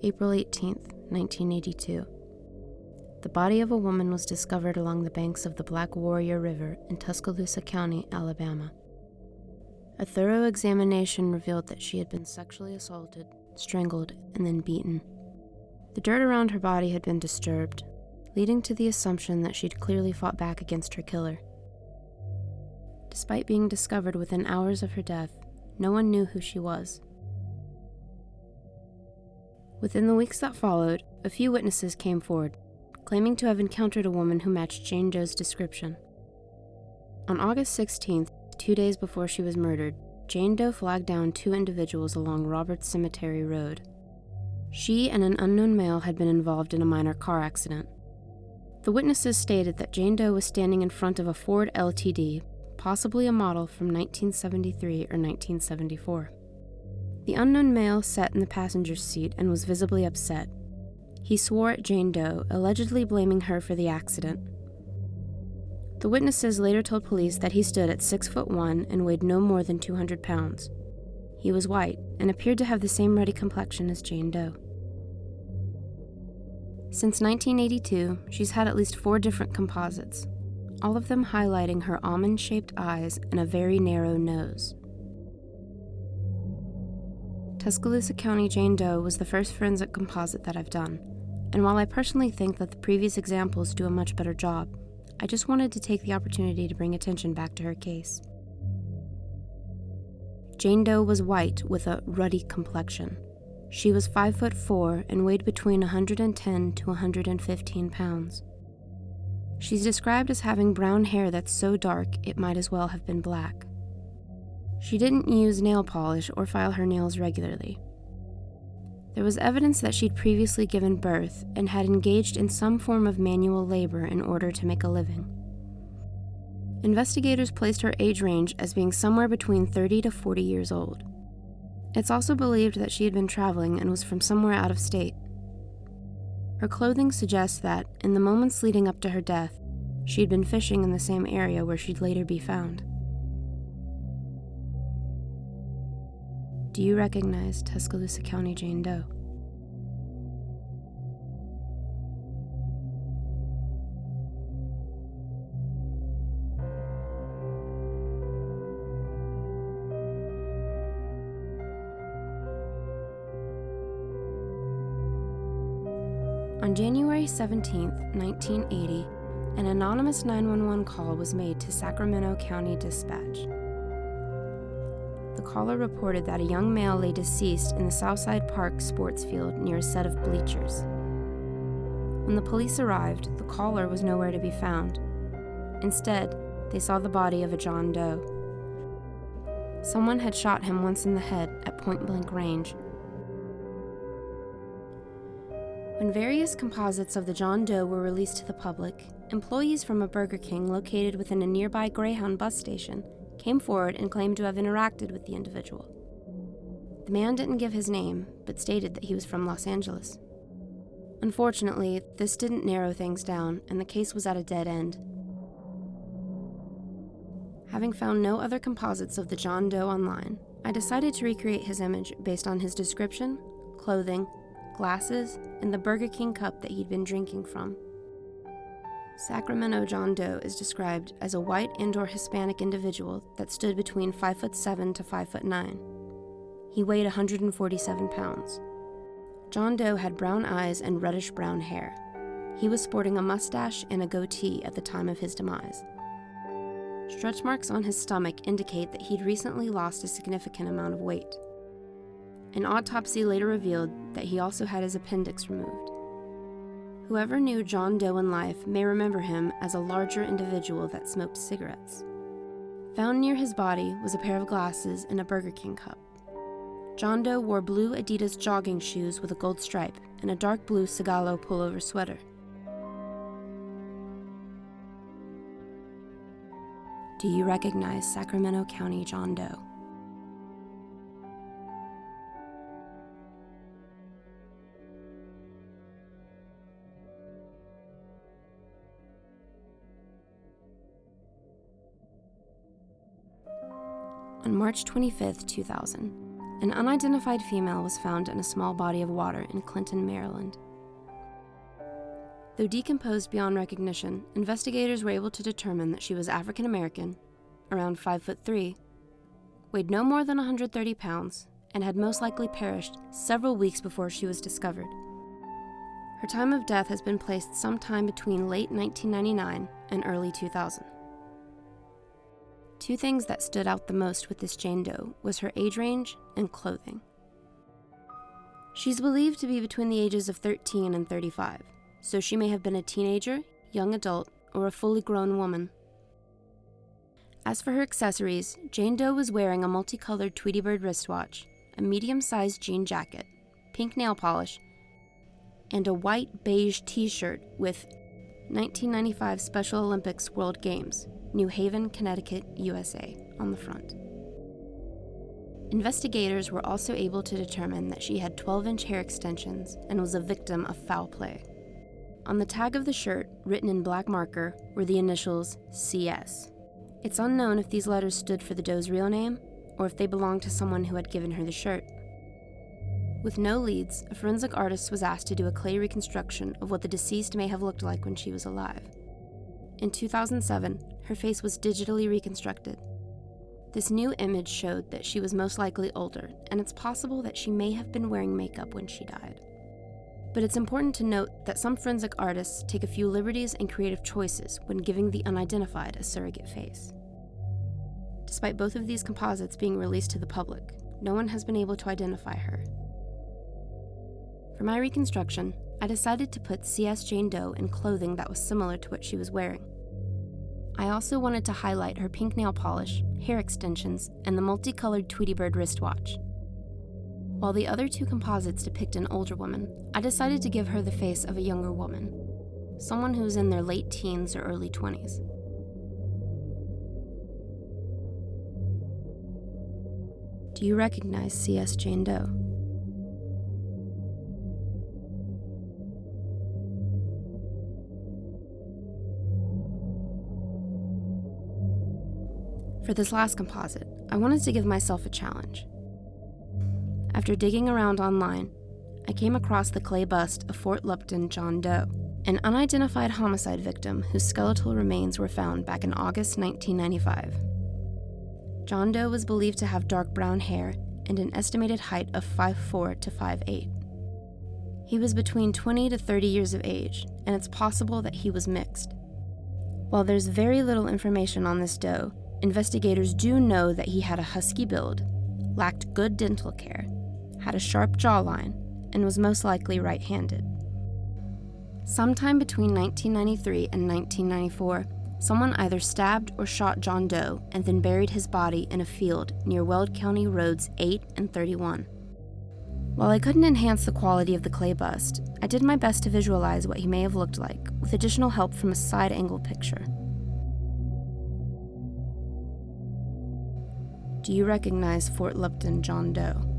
April 18, 1982. The body of a woman was discovered along the banks of the Black Warrior River in Tuscaloosa County, Alabama. A thorough examination revealed that she had been sexually assaulted, strangled, and then beaten. The dirt around her body had been disturbed, leading to the assumption that she'd clearly fought back against her killer. Despite being discovered within hours of her death, no one knew who she was. Within the weeks that followed, a few witnesses came forward, claiming to have encountered a woman who matched Jane Doe's description. On August 16th, 2 days before she was murdered, Jane Doe flagged down 2 individuals along Roberts Cemetery Road. She and an unknown male had been involved in a minor car accident. The witnesses stated that Jane Doe was standing in front of a Ford LTD, possibly a model from 1973 or 1974. The unknown male sat in the passenger's seat and was visibly upset. He swore at Jane Doe, allegedly blaming her for the accident. The witnesses later told police that he stood at 6'1" and weighed no more than 200 pounds. He was white and appeared to have the same ruddy complexion as Jane Doe. Since 1982, she's had at least 4 different composites, all of them highlighting her almond-shaped eyes and a very narrow nose. Tuscaloosa County Jane Doe was the first forensic composite that I've done, and while I personally think that the previous examples do a much better job, I just wanted to take the opportunity to bring attention back to her case. Jane Doe was white with a ruddy complexion. She was 5'4" and weighed between 110 to 115 pounds. She's described as having brown hair that's so dark it might as well have been black. She didn't use nail polish or file her nails regularly. There was evidence that she'd previously given birth and had engaged in some form of manual labor in order to make a living. Investigators placed her age range as being somewhere between 30 to 40 years old. It's also believed that she had been traveling and was from somewhere out of state. Her clothing suggests that, in the moments leading up to her death, she'd been fishing in the same area where she'd later be found. Do you recognize Tuscaloosa County Jane Doe? On January 17, 1980, an anonymous 911 call was made to Sacramento County Dispatch. The caller reported that a young male lay deceased in the Southside Park sports field near a set of bleachers. When the police arrived, the caller was nowhere to be found. Instead, they saw the body of a John Doe. Someone had shot him once in the head at point-blank range. When various composites of the John Doe were released to the public, employees from a Burger King located within a nearby Greyhound bus station came forward and claimed to have interacted with the individual. The man didn't give his name, but stated that he was from Los Angeles. Unfortunately, this didn't narrow things down, and the case was at a dead end. Having found no other composites of the John Doe online, I decided to recreate his image based on his description, clothing, glasses, and the Burger King cup that he'd been drinking from. Sacramento John Doe is described as a white and/or Hispanic individual that stood between 5'7" to 5'9". He weighed 147 pounds. John Doe had brown eyes and reddish-brown hair. He was sporting a mustache and a goatee at the time of his demise. Stretch marks on his stomach indicate that he'd recently lost a significant amount of weight. An autopsy later revealed that he also had his appendix removed. Whoever knew John Doe in life may remember him as a larger individual that smoked cigarettes. Found near his body was a pair of glasses and a Burger King cup. John Doe wore blue Adidas jogging shoes with a gold stripe and a dark blue Sigalo pullover sweater. Do you recognize Sacramento County John Doe? On March 25, 2000, An unidentified female was found in a small body of water in Clinton, Maryland. Though decomposed beyond recognition, investigators were able to determine that she was African American, around 5'3", weighed no more than 130 pounds, and had most likely perished several weeks before she was discovered. Her time of death has been placed sometime between late 1999 and early 2000. Two things that stood out the most with this Jane Doe was her age range and clothing. She's believed to be between the ages of 13 and 35, so she may have been a teenager, young adult, or a fully grown woman. As for her accessories, Jane Doe was wearing a multicolored Tweety Bird wristwatch, a medium-sized jean jacket, pink nail polish, and a white beige t-shirt with 1995 Special Olympics World Games, New Haven, Connecticut, USA, on the front. Investigators were also able to determine that she had 12-inch hair extensions and was a victim of foul play. On the tag of the shirt, written in black marker, were the initials CS. It's unknown if these letters stood for the Doe's real name or if they belonged to someone who had given her the shirt. With no leads, a forensic artist was asked to do a clay reconstruction of what the deceased may have looked like when she was alive. In 2007, her face was digitally reconstructed. This new image showed that she was most likely older, and it's possible that she may have been wearing makeup when she died. But it's important to note that some forensic artists take a few liberties and creative choices when giving the unidentified a surrogate face. Despite both of these composites being released to the public, no one has been able to identify her. For my reconstruction, I decided to put CS Jane Doe in clothing that was similar to what she was wearing. I also wanted to highlight her pink nail polish, hair extensions, and the multicolored Tweety Bird wristwatch. While the other two composites depict an older woman, I decided to give her the face of a younger woman, someone who's in their late teens or early 20s. Do you recognize CS Jane Doe? For this last composite, I wanted to give myself a challenge. After digging around online, I came across the clay bust of Fort Lupton John Doe, an unidentified homicide victim whose skeletal remains were found back in August 1995. John Doe was believed to have dark brown hair and an estimated height of 5'4" to 5'8". He was between 20 to 30 years of age, and it's possible that he was mixed. While there's very little information on this Doe, investigators do know that he had a husky build, lacked good dental care, had a sharp jawline, and was most likely right-handed. Sometime between 1993 and 1994, someone either stabbed or shot John Doe and then buried his body in a field near Weld County Roads 8 and 31. While I couldn't enhance the quality of the clay bust, I did my best to visualize what he may have looked like, with additional help from a side-angle picture. Do you recognize Fort Lupton John Doe?